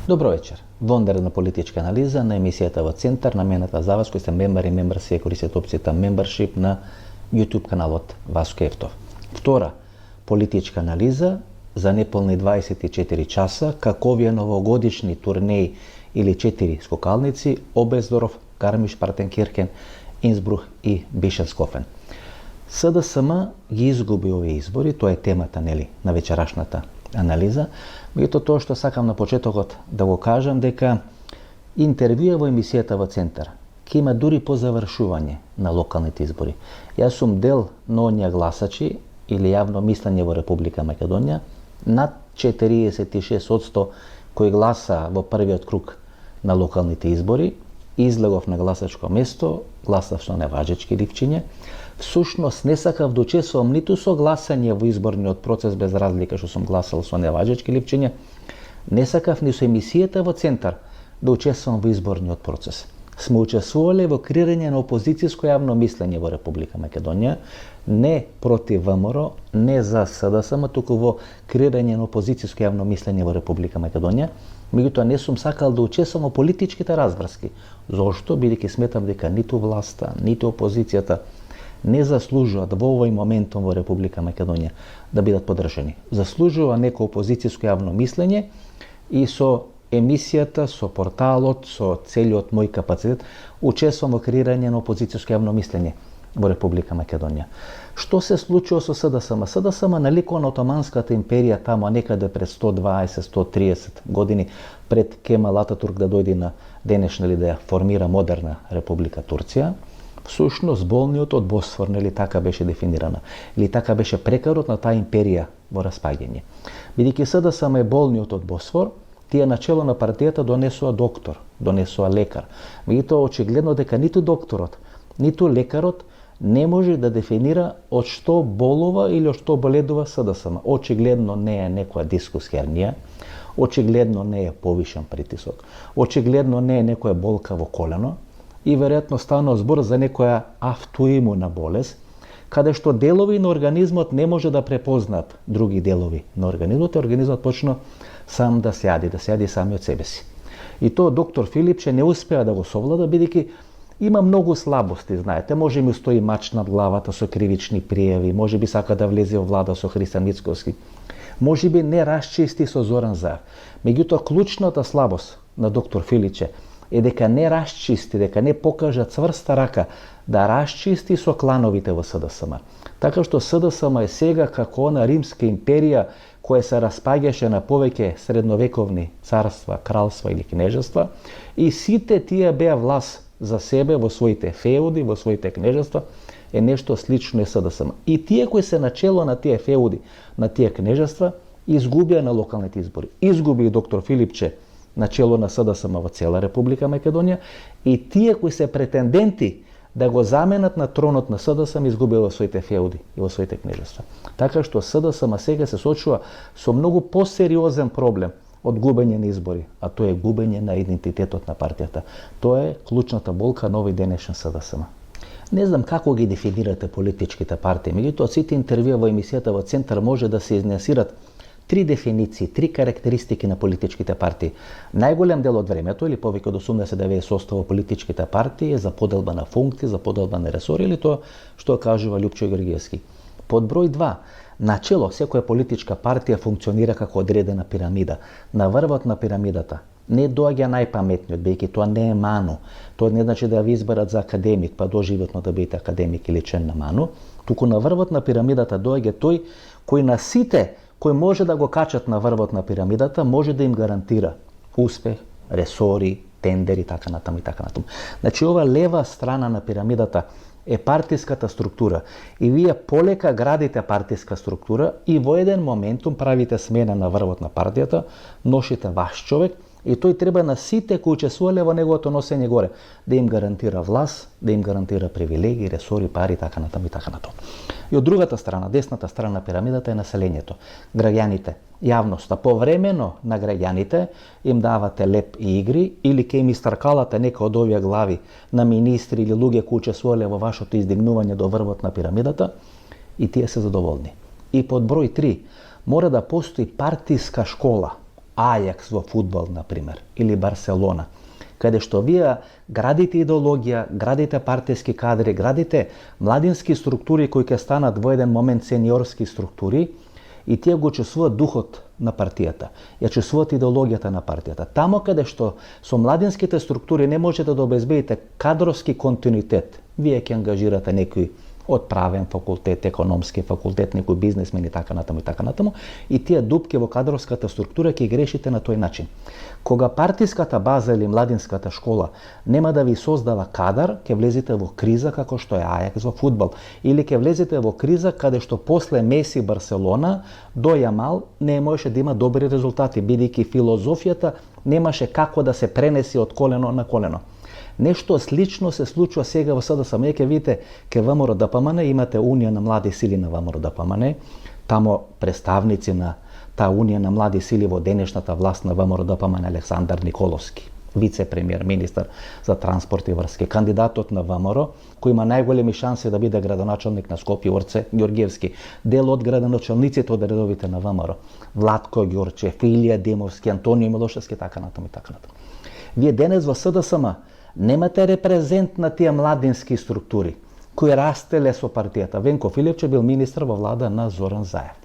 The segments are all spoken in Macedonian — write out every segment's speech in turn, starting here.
Добро вечер. Во неделна политичка анализа на емисијата во Центар, намената за вас кои сте мембар и мембар се користат опцијата membership на YouTube каналот Васко Ефтов. Втора политичка анализа за неполни 24 часа какови новогодишни турнеи или 4 скокалници Оберсдорф, Гармиш-Партенкирхен, Инсбрук и Бишенскофен. СДСМ ги изгуби овие избори, тоа е темата на вечерашната анализа. Меѓутоа тоа што сакам на почетокот да го кажам дека интервјуа во емисијата во Центар ќе има дури по завршување на локалните избори. Јас сум дел на оние гласачи или јавно мислење во Република Македонија, над 46% кои гласа во првиот круг на локалните избори, излегов на гласачко место, гласав со неважечки ливчиња. Всушност не сакав да учествувам ниту со гласање во изборниот процес без разлика што сум гласал со неважечки ливчиња, не сакав ни со емисијата во Центар да учествувам во изборниот процес. Сме учествувале во креирање на опозицијско јавно мислење во Република Македонија, не против ВМРО, не за СДСМ, туку во креирање на опозицијско јавно мислење во Република Македонија. Меѓутоа не сум сакал да учествувам во политичките разврски. Зошто? Бидејќи сметам дека ниту власта, ниту опозицијата не заслужуваат во овој моментум во Република Македонија да бидат подржани. Заслужува неко опозицијско јавно мислење и со емисијата, со порталот, со целиот мој капацитет учествувам во креирање на опозицијско јавно мислење во Република Македонија. Што се случува со СДСМ? СДСМ наликува на Отоманската империја тамо некаде пред 120-130 години пред Кемал Ататурк да дојде на денешна или да ја формира модерна Република Турција. Всушност болниот од Босфор, така беше дефинирана, или така беше прекарот на таа империја во распаѓање. Бидејќи СДСМ е болниот од Босфор, тие начело на партијата донесува доктор, донесува лекар. Меѓутоа очигледно дека ниту докторот, ниту лекарот не може да дефинира од што болува или од што боледува СДСМ. Очигледно не е некоја дискус хернија, очигледно не е повишен притисок, очигледно не е некоја болка во колено и веројатно станува збор за некоја автоимуна болест, каде што делови на организмот не може да препознаат други делови на организмот, и организмот почна сам да се јади сами од себе си. И тоа доктор Филипче не успеа да го совлада, бидејќи има многу слабости, знаете, може ми стои мач над главата со кривични пријави, може би сака да влезе во влада со Христијан Мицковски, може би не расчисти со Зоран Заев. Меѓутоа, клучната слабост на доктор Филипче е дека не расчисти, дека не покажа цврста рака да расчисти со клановите во СДСМ. Така што СДСМ е сега како она римска империја која се распаѓаше на повеќе средновековни царства, кралства или кнежества, и сите тие беа власт за себе во своите феуди, во своите кнежества, е нешто слично е СДСМ. И тие кои се начело на тие феуди, на тие кнежества, изгубија на локалните избори. Изгуби и доктор Филипче начело на СДСМ во цела Република Македонија, и тие кои се претенденти да го заменат на тронот на СДСМ изгубија во своите феуди и во своите кнежества. Така што СДСМ сега се сочува со многу посериозен проблем од губење на избори, а тоа е губење на идентитетот на партијата. Тоа е клучната болка на овој денешен СДСМ. Не знам како ги дефинирате политичките партии, меѓутоа сите интервјуа во емисијата во Центар може да се изнесират три дефиниции, три карактеристики на политичките партии. Најголем дел од времето, или повеќе од 80-90% во политичките партии е за поделба на функции, за поделба на ресори, или тоа што кажува Лјупчо Георгиевски. Под број 2, начело секоја политичка партија функционира како одредена пирамида. На врвот на пирамидата не доаѓа најпаметниот, бејќи тоа не е ману. Тоа не значи да ви изберат за академик, па доживотно да бидете академик или член на ману, туку на врвот на пирамидата доаѓа тој кој на сите кој може да го качат на врвот на пирамидата, може да им гарантира успех, ресори, тендери, така натаму и така натаму. Значи, ова лева страна на пирамидата е партиската структура. И вие полека градите партиска структура и во еден моментум правите смена на врвот на партијата, носите ваш човек и тој треба на сите кои учествувале во неговото носење горе да им гарантира власт, да им гарантира привилегии, ресори, пари, така натаму и така натаму. И од другата страна, десната страна на пирамидата е населењето, граѓаните, јавноста. Повремено на граѓаните им давате леп и игри или ќе им истркалате нека од овие глави на министри или луѓе кои учествувале во вашето издигнување до врвот на пирамидата и тие се задоволни. И под број 3, мора да постои партиска школа Ајакс во фудбал, например, или Барселона, каде што вие градите идеологија, градите партиски кадри, градите младински структури кои ќе станат во еден момент сениорски структури, и тие го чувствуваат духот на партијата, ја чувствуваат идеологијата на партијата. Тамо каде што со младинските структури не можете да обезбедите кадровски континуитет, вие ќе ангажирате некои од правен факултет, економски факултет, некој бизнесмен и така натаму, и тие дупки во кадровската структура ќе ги решите на тој начин. Кога партиската база или младинската школа нема да ви создава кадар, ќе влезете во криза како што е Ајакс во фудбал, или ќе влезете во криза каде што после Меси Барселона до Јамал не можеше да има добри резултати, бидејќи филозофијата немаше како да се пренеси од колено на колено. Нешто слично се случува сега во СДСМ. Ќе видите, ке ВМРО ДПМН имате Унија на млади сили на ВМРО ДПМН, тамо представници на таа Унија на млади сили во денешната власт на ВМРО ДПМН Александар Николовски, вице-премиер, министар за транспорт и врски, кандидатот на ВМРО, кој има најголеми шанси да биде градоначалник на Скопје, Орце Ѓорѓевски, дел од градоначалниците од редовите на ВМРО, Владко Ѓорчев, Илија Демовски, Антонио Милошевски, така натаму. Вие денес во СДСМ немате репрезент на тие младински структури кои растеле со партијата. Венко Филипче бил министар во влада на Зоран Заев.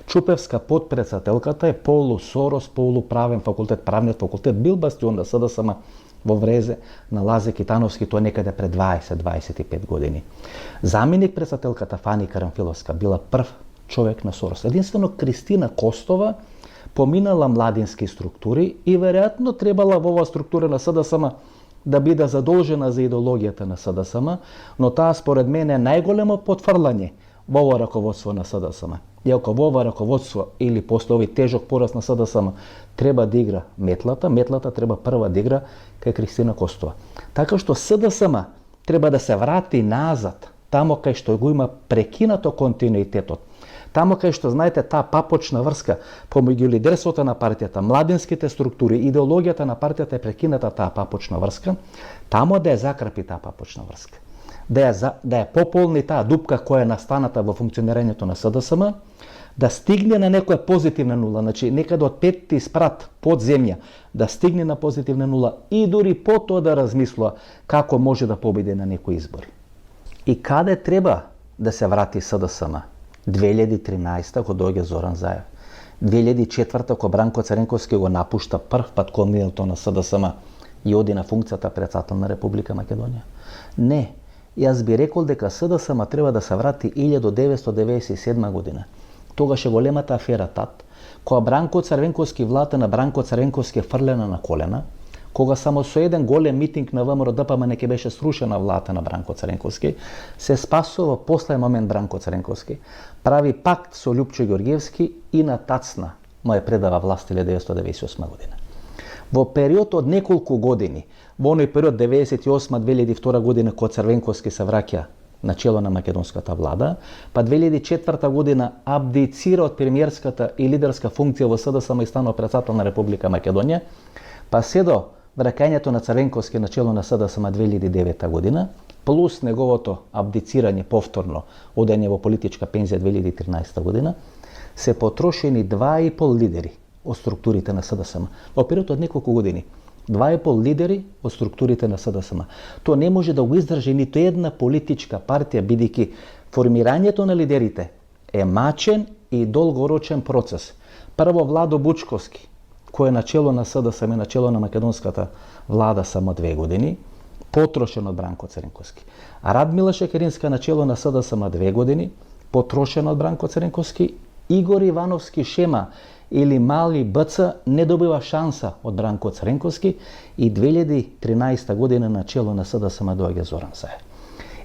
Чупевска подпредседателката е полу Сорос, полу правен факултет, правниот факултет бил бастион на СДСМ во врезе на Лазе Китановски, тоа некаде пред 20-25 години. Заменик председателката Фани Карамфиловска била прв човек на Сорос. Единствено Кристина Костова поминала младински структури и веројатно требала во оваа структура на СДСМ да биде задолжена за идеологијата на СДСМ, но таа според мене е најголемо потфрлање во ова раководство на СДСМ. Иако во ова раководство или после овој тежок пораз на СДСМ треба да игра метлата треба прва да игра кај Кристина Костова. Така што СДСМ треба да се врати назад, тамо кај што го има прекинато континуитетот. Тамо кај што, знаете, таа папочна врска помеѓу лидерството на партијата, младинските структури, идеологијата на партијата е прекината таа папочна врска, тамо да ја закрапи таа папочна врска. Да ја пополни таа дупка која е настаната во функционирањето на СДСМ, да стигне на некоја позитивна нула, значи некаде од петти спрат под земја, да стигне на позитивна нула и дури потоа да размислува како може да победи на некои избори. И каде треба да се врати СДСМ? 2013 кога доаѓа Зоран Заев. 2004 кога Бранко Цренковски го напушта прв пат комитетот на СДСМ и оди на функцијата председател на Република Македонија. Не, јас би рекол дека СДСМ треба да се врати 1997 година. Тогаш е големата афера ТАТ, кога Бранко Цренковски, влата на Бранко Цренковски фрлена на колена, кога само со еден голем митинг на ВМРО ДПМН ќе беше срушена влата на Бранко Цренковски, се спасува последен момент Бранко Цренковски, прави пакт со Љупчо Ѓорѓевски и на тацна му ја предава власт 1998 година. Во период од неколку години, во оној период 98-2002 година кога Црвенковски се враќа на чело на македонската влада, па 2004 година абдицира од премиерската и лидерска функција во СДСМ и станува председател на Република Македонија, па се до враќањето на Црвенковски на чело на СДСМ 2009 година, плюс неговото абдицирање повторно, одење во политичка пензија 2013 година, се потрошени 2,5 лидери од структурите на СДСМ. Во период од неколку години, 2,5 лидери од структурите на СДСМ. Тоа не може да го издржи ниту една политичка партија, бидејќи формирањето на лидерите е мачен и долгорочен процес. Прво Владо Бучковски, кој е начело на СДСМ и начело на македонската влада само 2 години, потрошен од Бранко Цренковски. Радмила Шекеринска начело на СДСМ 2 години, потрошен од Бранко Цренковски. Игор Ивановски Шема или Мали БЦ не добива шанса од Бранко Цренковски и 2013 година начело на СДСМ доаѓа Зоран Заев.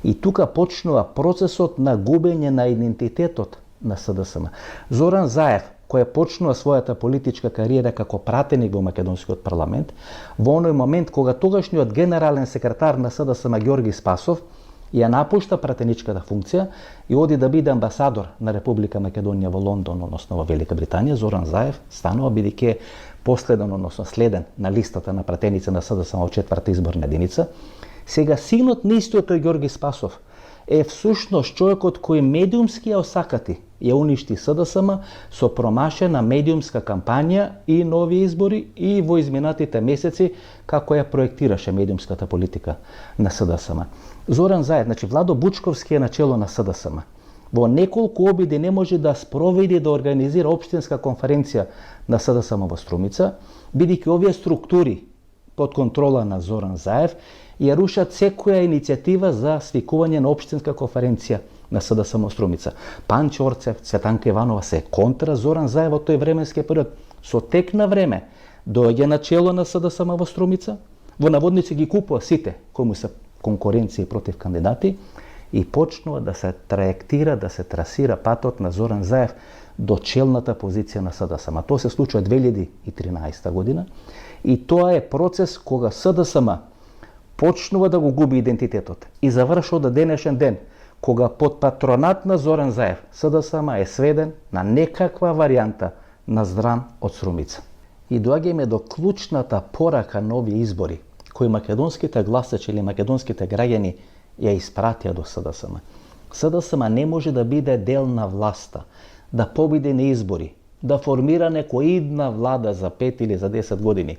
И тука почнува процесот на губење на идентитетот на СДСМ. Зоран Заев, кој почнува својата политичка кариера како пратеник во македонскиот парламент, во оној момент кога тогашниот генерален секретар на СДСМ Ѓорги Спасов ја напушта пратеничката функција и оди да биде амбасадор на Република Македонија во Лондон, односно во Велика Британија, Зоран Заев станува бидејќи последен, односно следен на листата на пратеници на СДСМ во 4-та изборна единица. Сега синот на истиот тој Ѓорги Спасов е всушност човекот кој медиумски ја осакати ја уништи СДСМ со промашена медиумска кампања и нови избори и во изминатите месеци како ја проектираше медиумската политика на СДСМ. Зоран Заев, значи Владо Бучковски е начело на СДСМ. Во неколку обиди не може да спроведи да организира општинска конференција на СДСМ во Струмица, бидејќи овие структури под контрола на Зоран Заев ја рушат секоја иницијатива за свикување на општинска конференција на СДСМ во Струмица. Панче Орцев, Цветанка Иванова се контра Зоран Заев во тој временски период. Со тек на време доаѓа начело на СДСМ во Струмица, во наводници ги купува сите кои му се конкуренција против кандидати и почнува да се траектира, да се трасира патот на Зоран Заев до челната позиција на СДСМ. Тоа се случува 2013 година и тоа е процес кога СДСМ почнува да го губи идентитетот и завршува до денешен ден, кога под патронат на Зоран Заев СДСМ е сведен на некаква варијанта на Здран од Струмица. И доаѓаме до клучната порака на овие избори, кои македонските гласачи или македонските граѓани ја испратија до СДСМ. СДСМ не може да биде дел на власта, да победи на избори, да формира некоја идна влада за 5 или за 10 години,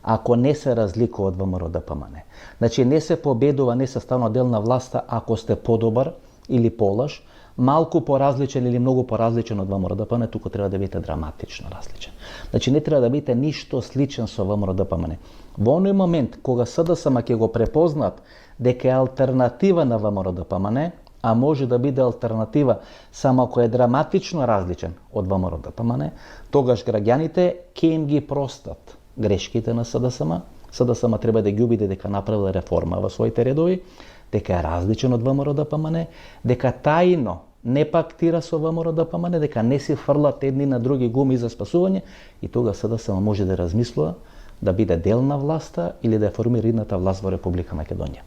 ако не се разликува од ВМРО-ДПМН. Значи не се победува, не се станува дел на власта ако сте подобар или полош, малку поразличен или многу поразличен од ВМРО-ДПМН, туку треба да бидете драматично различен. Значи не треба да бидете ништо сличен со ВМРО-ДПМН. Во оној момент кога СДСМ ќе го препознат дека е алтернатива на ВМРО-ДПМН, а може да биде алтернатива само ако е драматично различен од ВМРО-ДПМН, тогаш граѓаните ќе им ги простат грешките на СДСМ. СДСМ треба да ги убеди дека направила реформа во своите редови, дека е различен од ВМРО-ДПМН, дека тајно не пактира со ВМРО-ДПМН, дека не си фрлат едни на други гуми за спасување и тога СДСМ може да размислува да биде дел на власта или да формира идната власт во Република Македонија.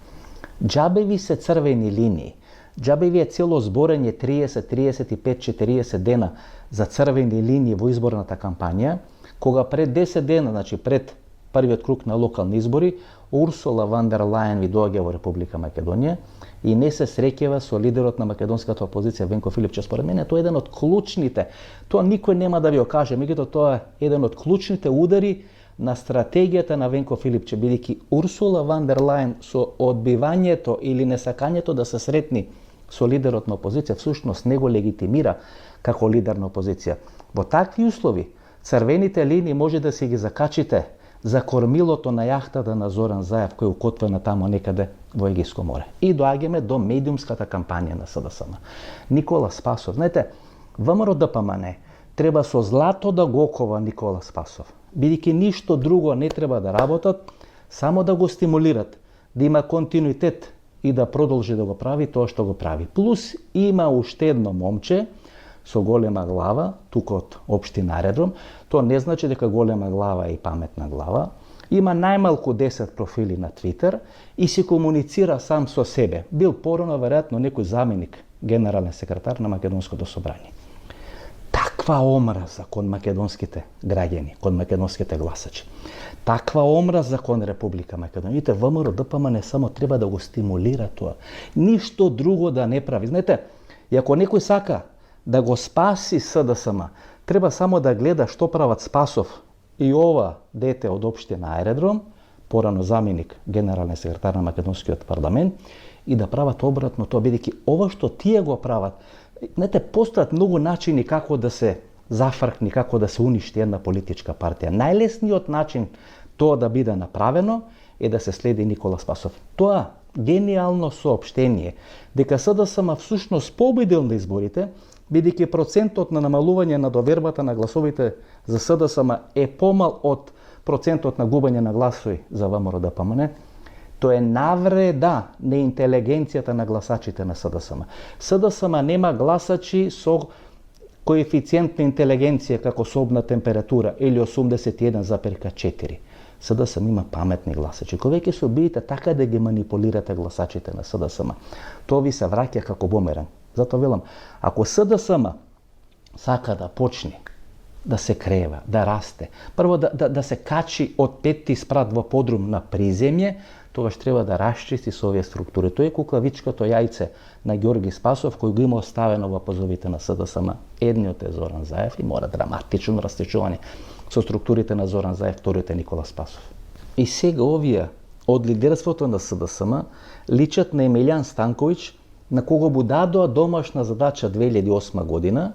Џабеви се црвени линии, џабеви е цело зборење 30, 35, 40 дена за црвени линии во изборната кампања, кога пред 10 дена, значи пред првиот круг на локални избори, Урсула ван дер Лајен ви доаѓа во Република Македонија и не се среќава со лидерот на македонската опозиција Венко Филипче. Според мене тоа е еден од клучните, тоа никој нема да ви го каже, меѓутоа тоа е еден од клучните удари на стратегијата на Венко Филипче, бидејќи Урсула ван дер Лајен со одбивањето или несакањето да се сретни со лидерот на опозиција, всушност не го легитимира како лидер на опозиција. Во такви услови, црвените линии може да си ги закачите за кормилото на јахтата на Зоран Заев, кој е укотвена тамо некаде во Егејско море. И доаѓаме до медиумската кампања на СДСМ. Никола Спасов, знаете, ВМРО-ДПМН треба со злато да го окова Никола Спасов, бидејќи ништо друго не треба да работат, само да го стимулират, да има континуитет и да продолжи да го прави тоа што го прави. Плюс има уште едно момче со голема глава, тука од општина Аредром. Тоа не значи дека голема глава е и паметна глава. Има најмалку 10 профили на Твитер и си комуницира сам со себе. Бил порано веројатно некој заменик, генерален секретар на Македонското собрание. Таква омраза кон македонските граѓани, кон македонските гласачи. Таква омраза кон Република Македонија. Видите, ВМРО-ДПМН само треба да го стимулира тоа. Ништо друго да не прави. Знаете, и ако некој сака да го спаси СДСМ, треба само да гледа што прават Спасов и ова дете од општина Аредром, порано заменик генерален секретар на Македонскиот парламент, и да прават обратно тоа, бидејќи ова што тие го прават, знаете, постојат многу начини како да се зафркни, како да се уништи една политичка партија. Најлесниот начин тоа да биде направено е да се следи Никола Спасов. Тоа гениално соопштение дека СДСМ всушност победил на изборите, бидејќи процентот на намалување на довербата на гласовите за СДСМ е помал од процентот на губење на гласови за ВМРО-ДПМН, тоа е навреда на интелигенцијата на гласачите на СДСМ. СДСМ нема гласачи со коефициент на интелигенција како собна температура или 81,4. СДСМ има паметни гласачи. Кога ќе се обидите така да ги манипулирате гласачите на СДСМ, тоа ви се враќа како бумеранг. Затоа велам, ако СДСМ сака да почне да се крева, да расте, прво да се качи од петти спрат во подрум на приземје, тогаш треба да расчисти со овие структури. Тоа е куклавичкото јајце на Ѓорги Спасов, кој го има оставено во позовите на СДСМ. Едниот е Зоран Заев и мора драматично растечување со структурите на Зоран Заев, вториот е Никола Спасов. И сега овие од лидерството на СДСМ личат на Емилијан Станковиќ, на кого му дадоа домашна задача 2008 година,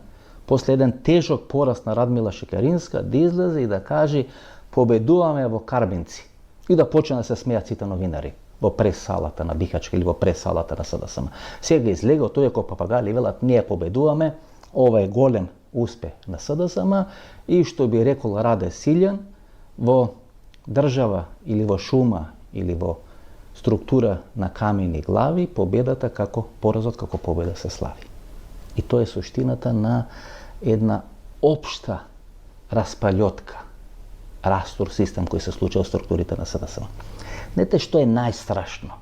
после еден тежок пораст на Радмила Шекеринска, да излезе и да каже победуваме во Карбинци. И да почне да се смеат сите новинари во прес-салата на Бихачка или во прес-салата на СДСМ. Сега излегал тој како папагали велат ние победуваме, ова е голем успех на СДСМ и што би рекол Раде Силјан, во држава или во шума или во структура на камени глави, победата како поразот како победа се слави. И тоа е суштината на една општа распалјотка, растур систем кој се случува во структурите на СДСМ. Знаете што е најстрашно?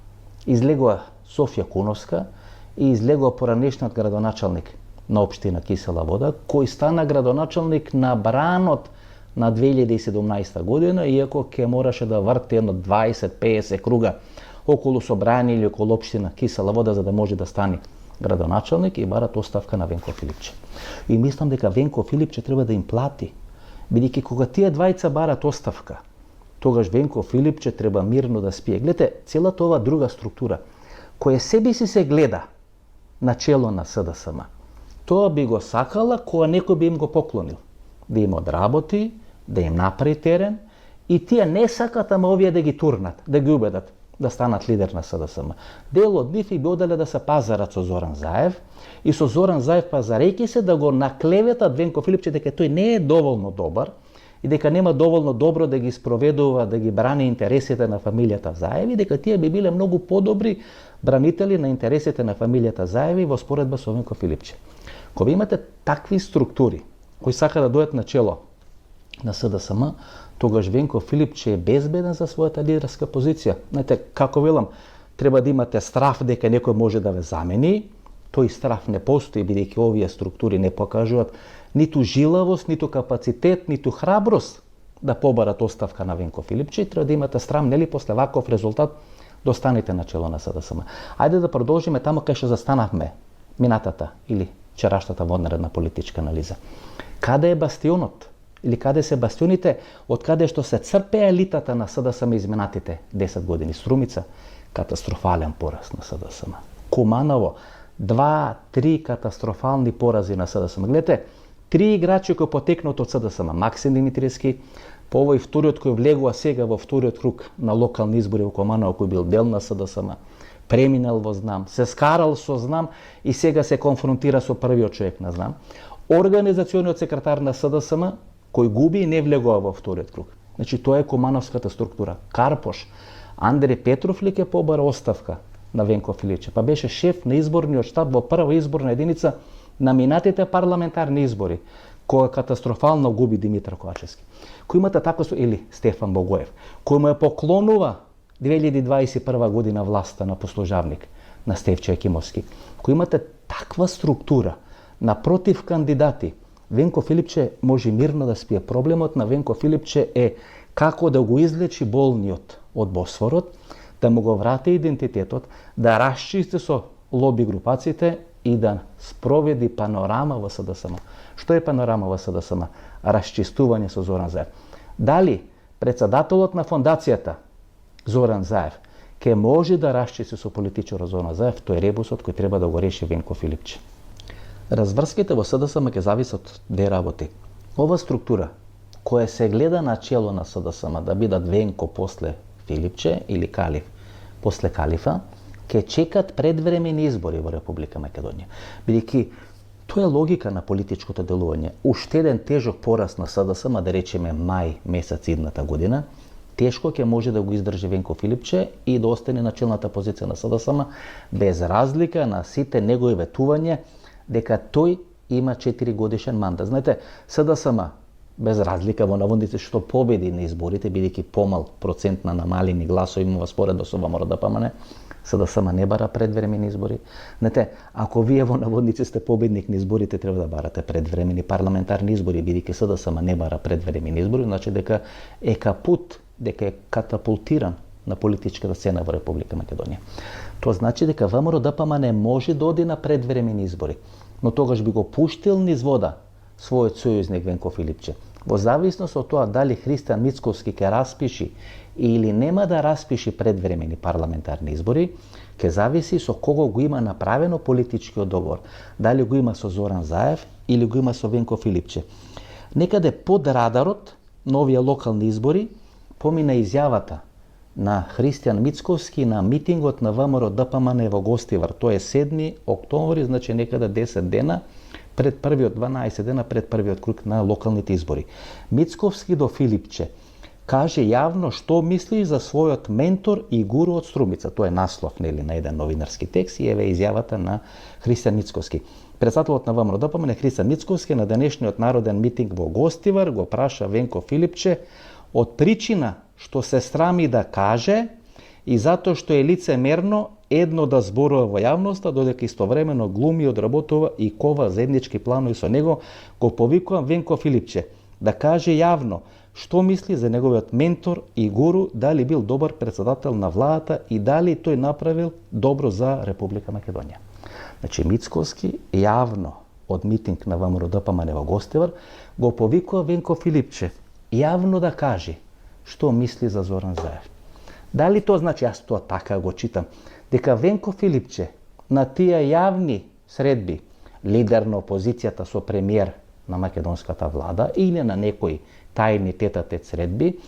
Излегува Софија Куновска и излегува поранешниот градоначалник на општина Кисела Вода, кој стана градоначалник на бранот на 2017 година, иако ќе мораше да врти едно 20-50 круга околу собрание или околу општина Кисела Вода за да може да стане градоначалник и барат оставка на Венко Филипче. И мислам дека Венко Филипче треба да им плати, бидејќи кога тие двајца барат оставка, тогаш Венко Филипче треба мирно да спие. Гледате, целата ова друга структура, која себе си се гледа на чело на СДСМ, тоа би го сакала кога некој би им го поклонил, да им одработи, да им направи терен, и тие не сакат, ама овие да ги турнат, да ги убедат да станат лидер на СДСМ. Дел од нив и би оделе да се пазарат со Зоран Заев и со Зоран Заев пазарејќи се да го наклеветат Венко Филипче дека тој не е доволно добар и дека нема доволно добро да ги спроведува, да ги брани интересите на фамилијата Заеви, дека тие би биле многу подобри бранители на интересите на фамилијата Заеви во споредба со Венко Филипче. Кога имате такви структури кои сака да дојдат на чело на СДСМ, тогаш Венко Филипче е безбеден за својата лидерска позиција. Знаете, како велам, треба да имате страф дека некој може да ве замени. Тој страф не постои, бидејќи овие структури не покажуваат ниту жилавост, ниту капацитет, ниту храброст да побарат оставка на Венко Филипче. Треба да имате страм, нели, после ваков резултат да останете на чело на СДСМ. Ајде да продолжиме таму кај што застанавме минатата или вчерашната воднаредна политичка анализа. Каде е бастионот? Или каде се бастионите од каде што се црпе елитата на СДСМ изминатите 10 години? Струмица, катастрофален пораз на СДСМ. Куманово, 2-3 катастрофални порази на СДСМ. Гледате, 3 играчи кои потекнат од СДСМ. Максим Димитриевски, по овој вториот кој влегува сега во вториот круг на локални избори во Куманово, кој бил дел на СДСМ, преминал во Знам, се скарал со Знам и сега се конфронтира со првиот човек на Знам. Организациониот секретар на СДСМ, кој губи и не влегува во вториот круг. Значи, тоа е кумановската структура. Карпош, Андреј Петров ли ке побара оставка на Венко Филипче? Па беше шеф на изборниот штаб во прва изборна единица на минатите парламентарни избори, кога катастрофално губи Димитар Ковачевски. Кој имате такво, или Стефан Богоев, кој му е поклонува 2021 година власта на послужавник на Стефче Екимовски. Кој имате таква структура напротив кандидати, Венко Филипче може мирно да спие. Проблемот на Венко Филипче е како да го излечи болниот од Босфорот, да му го врати идентитетот, да расчисти со лоби групациите и да спроведи панорама во СДСМ. Што е панорама во СДСМ? Расчистување со Зоран Заев. Дали председателот на фондацијата Зоран Заев ке може да расчисти со политичарот Зоран Заев, тој е ребусот кој треба да го реши Венко Филипче. Разврските во СДСМ ќе зависат од две работи. Ова структура, која се гледа на чело на СДСМ да бидат Венко после Филипче или Калиф после Калифа, ќе чекат предвремени избори во Република Македонија. Бидејќи тоа е логика на политичкото делување. Уште еден тежок пораз на СДСМ, да речеме мај месец идната година, тешко ќе може да го издржи Венко Филипче и да остане на челната позиција на СДСМ, без разлика на сите негови ветувања дека тој има 4 годишен мандат. Знаете, СДСМ, без разлика во наводници што победи на изборите, бидејќи помал процент на намалени гласови има во споредба со мора да памане, СДСМ не бара предвремени избори. Знаете, ако вие во наводници сте победник на изборите, треба да барате предвремени парламентарни избори, бидејќи СДСМ не бара предвремени избори, значи дека е капут, дека е катапултиран на политичката сцена во Република Македонија. Тоа значи дека ВМРО-ДПМН не може да оди на предвремени избори, но тогаш би го пуштил низ вода својот сојузник Венко Филипче. Во зависност од тоа дали Христијан Мицковски ќе распиши или нема да распиши предвремени парламентарни избори, ќе зависи со кого го има направено политичкиот договор. Дали го има со Зоран Заев или го има со Венко Филипче. Некаде под радарот на овие локални избори помина изјавата на Христијан Мицковски на митингот на ВМРО-ДПМН во Гостивар. Тоа е 7 октомври, значи некаде 10 дена пред првиот 12 дена пред првиот круг на локалните избори. Мицковски до Филипче каже јавно што мисли за својот ментор и гуру од Струмица. Тоа е наслов на еден новинарски текст и еве изјавата на Христијан Мицковски. Председателот на ВМРО-ДПМН Христијан Мицковски на денешниот народен митинг во Гостивар го праша Венко Филипче од причина што се срами да каже и затоа што е лицемерно едно да зборува во јавноста, додека истовремено глуми, одработува и кова заеднички планови со него, го повикувам Венко Филипче да каже јавно што мисли за неговиот ментор и гуру, дали бил добар председател на владата и дали тој направил добро за Република Македонија. Значи Мицковски јавно од митинг на ВМРО-ДПМН во Гостивар го повикува Венко Филипче јавно да каже што мисли за Зоран Заев. Дали тоа значи, јас тоа така го читам, дека Венко Филипче на тие јавни средби, лидер на опозицијата со премиер на македонската влада или на некои тајни тета-тет средби,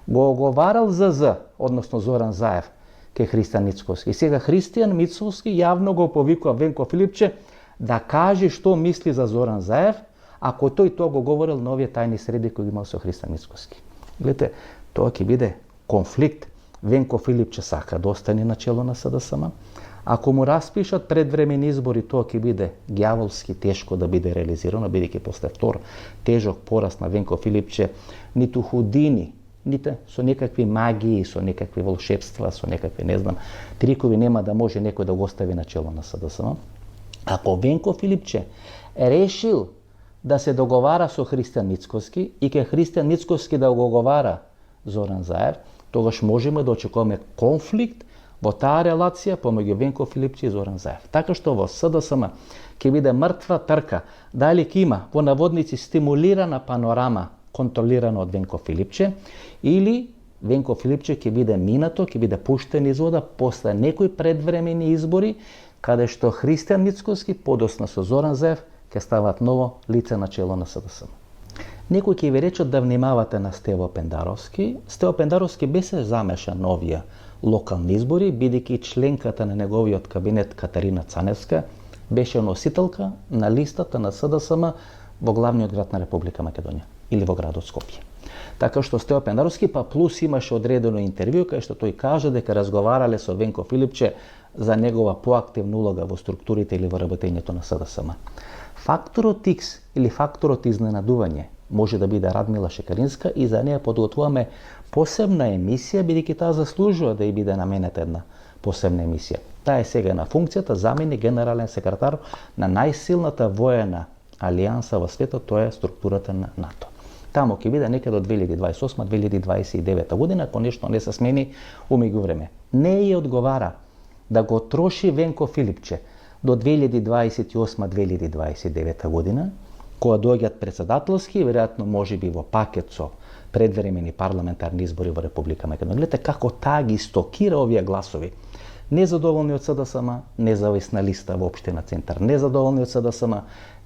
го оговарал ЗЗ, односно Зоран Заев, ке Христијан Мицковски. И сега Христијан Мицковски јавно го повикува Венко Филипче да каже што мисли за Зоран Заев, ако тој тоа го говорил на овие тајни средби кои имал со Христијан Мицковски. Гледате, тоа ќе биде конфликт. Венко Филипче сака да остане на чело на СДСМ. Ако му распишат предвремени избори, тоа ќе биде ѓаволски тешко да биде реализирано, бидејќи после втор тежок пораст на Венко Филипче, ниту худини, ните со некакви магии, со некакви волшебства, со некакви, не знам, трикови нема да може некој да го остави на чело на СДСМ. Ако Венко Филипче решил да се договара со Христијан Мицковски и ке Христијан Мицковски да го оговара Зоран Заев, тогаш можеме да очекуваме конфликт во таа релација помеѓу Венко Филипче и Зоран Заев. Така што во СДСМ ќе биде мртва трка дали ќе има во наводници стимулирана панорама контролирана од Венко Филипче или Венко Филипче ќе биде минато, ќе биде пуштен из вода после некои предвремени избори каде што Христијан Мицковски подосна со Зоран Заев ќе стават ново лице на чело на СДСМ. Некои ќе ви речат да внимавате на Стево Пендаровски. Стево Пендаровски беше замешан на овие локални избори, бидејќи членката на неговиот кабинет Катарина Цаневска беше носителка на листата на СДСМ во главниот град на Република Македонија или во градот Скопје. Така што Стево Пендаровски па плюс имаше одредено интервју кај што тој кажа дека разговарале со Венко Филипче за негова поактивна улога во структурите или во работењето на СДСМ. Факторот X или факторот изненадување може да биде Радмила Шекеринска и за неја подготвуваме посебна емисија, бидејќи таа заслужува да ја биде наменета една посебна емисија. Таа е сега на функцијата заменик генерален секретар на најсилната воена алијанса во светот, тоа е структурата на НАТО. Тамо ќе биде некаде од 2028-2029 година, ако нешто не се смени умеѓувреме. Не ја одговара да го троши Венко Филипче до 2028-2029 година, кога доаѓаат председателски, веројатно можеби во пакет со предвремени парламентарни избори во Република Македонија. Гледате како таа ги стокира овие гласови. Незадоволни од СДСМ, независна листа во општина Центар, незадоволни од СДСМ,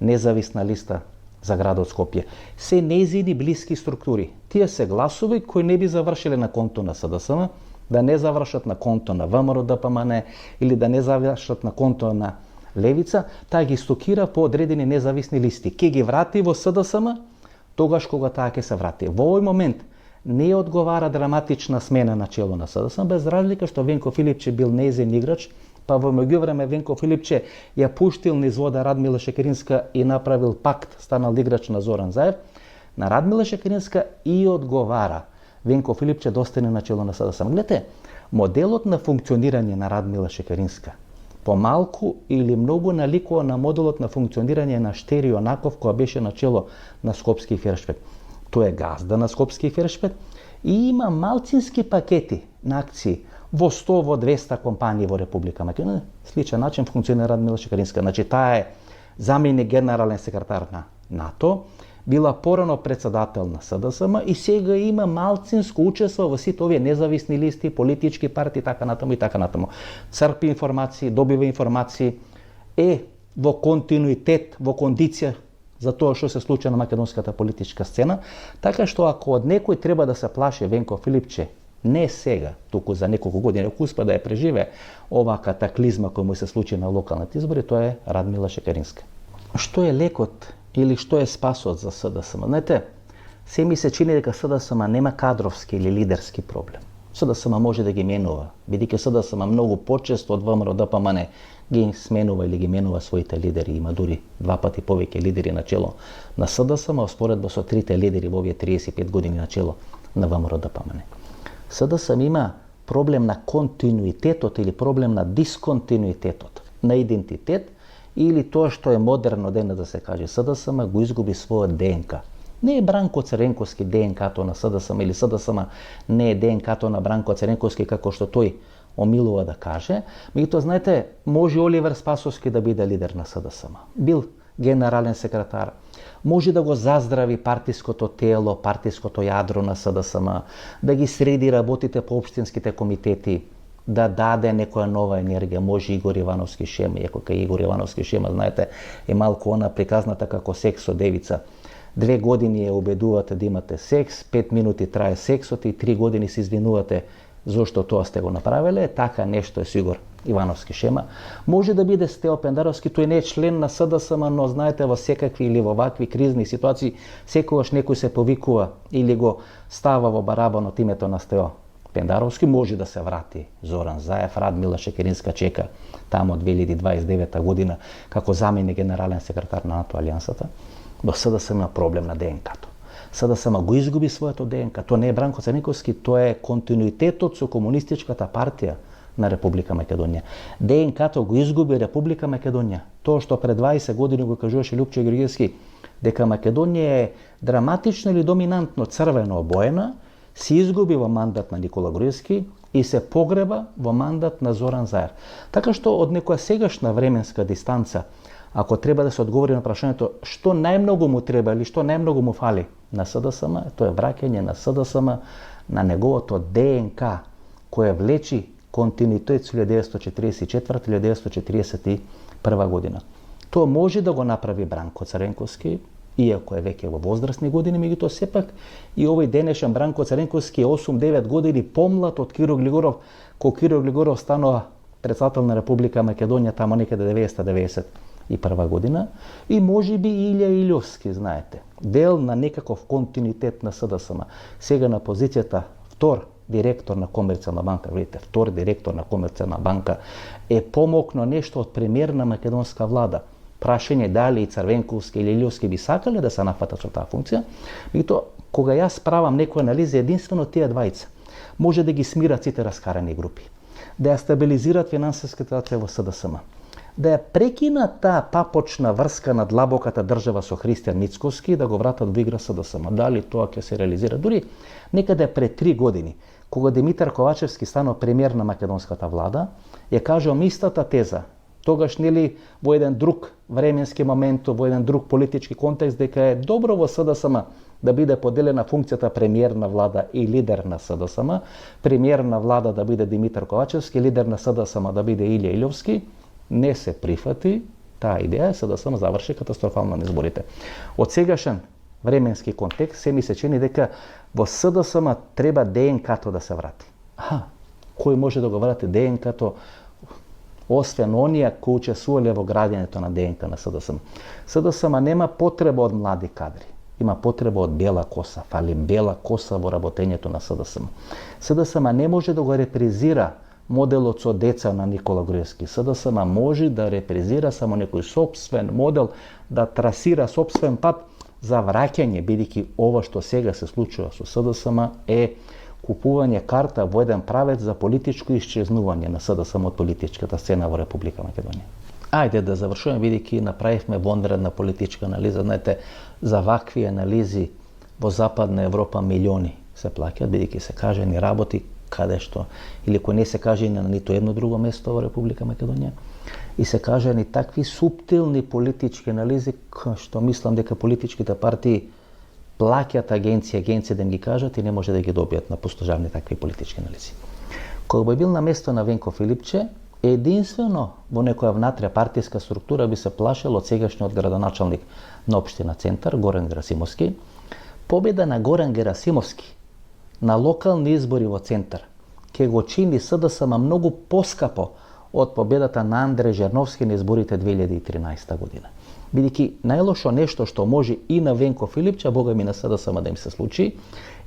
независна листа за градот Скопје. Се нејзини блиски структури. Тие се гласови кои не би завршиле на конто на СДСМ, да не завршат на конто на ВМРО-ДПМН или да не завршат на конто на Левица, таа ги стокира по одредени независни листи. Ке ги врати во СДСМ, тогаш кога таа ќе се врати. Во овој момент не одговара драматична смена на чело на СДСМ, без разлика што Венко Филипче бил нејзин играч, па во меѓувреме Венко Филипче ја пуштил низ вода Радмила Шекеринска и направил пакт, станал играч на Зоран Заев. На Радмила Шекеринска и одговара Венко Филипче да остане на чело на СДСМ. Гледате, моделот на функционирање на Радмила Шекеринска помалку или многу наликува на моделот на функционирање на Штери Јонаков, која беше на чело на Скопски Фершпет. Тој е газда на Скопски Фершпет И има малцински пакети на акции во 100, во 200 компании во Република Македонија. Сличен начин функционира Радмила Шекеринска. Значи, таа е заменик генерален секретар на НАТО, била порано председател на СДСМ и сега има малцинско учество во сите овие независни листи, политички партии, така натаму и така натаму. Црпи информации, добива информации, е во континуитет, во кондиција за тоа што се случува на македонската политичка сцена, така што ако од некој треба да се плаши Венко Филипче, не сега, туку за неколку години, ако успе да ја преживе оваа катаклизма која му се случи на локалните избори, тоа е Радмила Шекеринска. Што е лекот или што е спасот за СДСМ? Знаете, се ми се чини дека СДСМ нема кадровски или лидерски проблем. СДСМ може да ги менува, бидејќи СДСМ многу почесто од ВМРО ДПМН ги сменува или ги менува своите лидери. Има дури 2 пати повеќе лидери на чело на СДСМ, споредба со трите лидери во овие 35 години на чело на ВМРО ДПМН. СДСМ има проблем на континуитетот или проблем на дисконтинуитетот, на идентитет, или тоа што е модерно денес да се каже, СДСМ го изгуби својот ДНК. Не е Бранко Цренковски ДНК-то на СДСМ или СДСМ не е ДНК-то на Бранко Цренковски, како што тој омилува да каже. Меѓутоа, знаете, може Оливер Спасовски да биде лидер на СДСМ. Бил генерален секретар. Може да го заздрави партиското тело, партиското јадро на СДСМ, да ги среди работите по општинските комитети, да даде некоја нова енергија. Може Игор Ивановски Шема, иако кај Игор Ивановски Шема, знаете, е малку она приказната како секс со девица. 2 години ја убедувате да имате секс, 5 минути трае сексот и 3 години се извинувате зошто тоа сте го направиле. Така нешто е Игор Ивановски Шема. Може да биде Стео Пендаровски, тој не е член на СДСМ, но знаете, во секакви или во вакви кризни ситуации, секогаш некој се повикува или го става во барабанот името на Стео Пендаровски. Може да се врати Зоран Заев. Радмила Шекеринска чека тамо од 2029 година како заменик генерален секретар на НАТО Алијансата. Во СДСМ има проблем на ДНК-то. СДСМ го изгуби своето ДНК. Тоа не е Бранко Цренковски, тоа е континуитетот со комунистичката партија на Република Македонија. ДНК-то го изгуби Република Македонија. Тоа што пред 20 години го кажуваше Лјупчо Георгиевски, дека Македонија е драматично или доминантно црвено обоена, се изгуби во мандат на Никола Груевски и се погреба во мандат на Зоран Заев. Така што од некоја сегашна временска дистанца, ако треба да се одговори на прашањето што најмногу му треба или што најмногу му фали на СДСМ, тоа е враќање на СДСМ на неговото ДНК, кое влечи континуитет со 1944-1941 година. Тоа може да го направи Бранко Цренковски, иако е веќе во возрастни години, меѓутоа сепак и овој денешен Бранко Цренковски е 8-9 години помлад од Киро Глигоров, кога Киро Глигоров станува председател на Република Македонија тамо некаде 1991 година, и може би Илја Илјовски, знаете, дел на некаков континуитет на СДСМ. Сега на позицијата втор директор на Комерцијална банка, видите, втор директор на Комерцијална банка е помокно нешто од премиер на македонска влада. Прашање дали и Црвенковски или Илјовски би сакале да се нафатат со таа функција. Меѓутоа, кога јас правам некоја анализа, единствено тие двајца може да ги смират сите раскарани групи, да ја стабилизират финансиската ситуација во СДСМ, да ја прекинат таа папочна врска на длабоката држава со Христијан Мицковски, да го вратат во игра СДСМ. Дали тоа ќе се реализира? Дури некаде пред 3 години, кога Димитар Ковачевски станал премиер на македонската влада, ја кажал истата теза. Тогаш нели во еден друг временски момент, во еден друг политички контекст, дека е добро во СДСМ да биде поделена функцијата премиер на влада и лидер на СДСМ, премиер на влада да биде Димитар Ковачевски, лидер на СДСМ да биде Илја Илјовски. Не се прифати таа идеја, СДСМ заврши катастрофално на изборите. Од сегашен временски контекст се ми се чини дека во СДСМ треба ДНК-то да се врати. Кој може да го врати ДНК-то освен оние кои учесувале во градењето на ДНК на СДСМ? СДСМ нема потреба од млади кадри. Има потреба од бела коса. Фали бела коса во работењето на СДСМ. СДСМ не може да го репризира моделот со деца на Никола Груевски. СДСМ може да репризира само некој сопствен модел, да трасира сопствен пат за враќање, бидејќи ова што сега се случува со СДСМ е купување карта во еден правец за политичко исчезнување на СДСМ од политичката сцена во Република Македонија. Ајде да завршуваме, бидејќи направивме вонредна политичка анализа. Знаете, за вакви анализи во Западна Европа милиони се плаќаат, бидејќи се кажани работи каде што, или кои не се кажани на ниту едно друго место во Република Македонија, и се кажани такви суптилни политички анализи, што мислам дека политичките партии плаќаат агенција да им ги кажат и не може да ги добијат на пустожавни такви политички анализи. Кога би бил на место на Венко Филипче, единствено во некоја внатре партиска структура би се плашел од сегашниот градоначалник на општина Центар, Горан Герасимовски. Победа на Горан Герасимовски на локални избори во Центар ќе го чини СДСМ многу поскапо од победата на Андре Жерновски на изборите 2013 година. Бидејќи најлошо нешто што може и на Венко Филипче, бога ми на СДСМ да им се случи,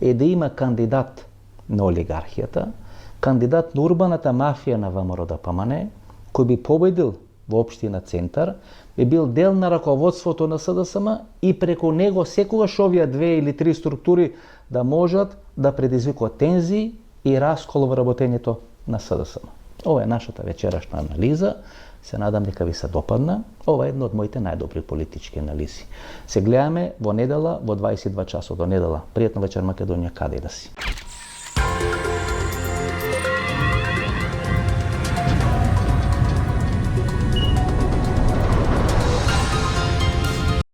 е да има кандидат на олигархијата, кандидат на урбаната мафија на ВМРО-ДПМН, кој би победил во општина Центар, би бил дел на раководството на СДСМ и преку него секогаш овие две или три структури да можат да предизвикуваат тензии и раскол во работењето на СДСМ. Ова е нашата вечерашна анализа. Се надам дека ви се допадна. Ова е една од моите најдобри политички анализи. Се гледаме во недела во 22 часот до недела. Пријатна вечер Македонија, каде и да си.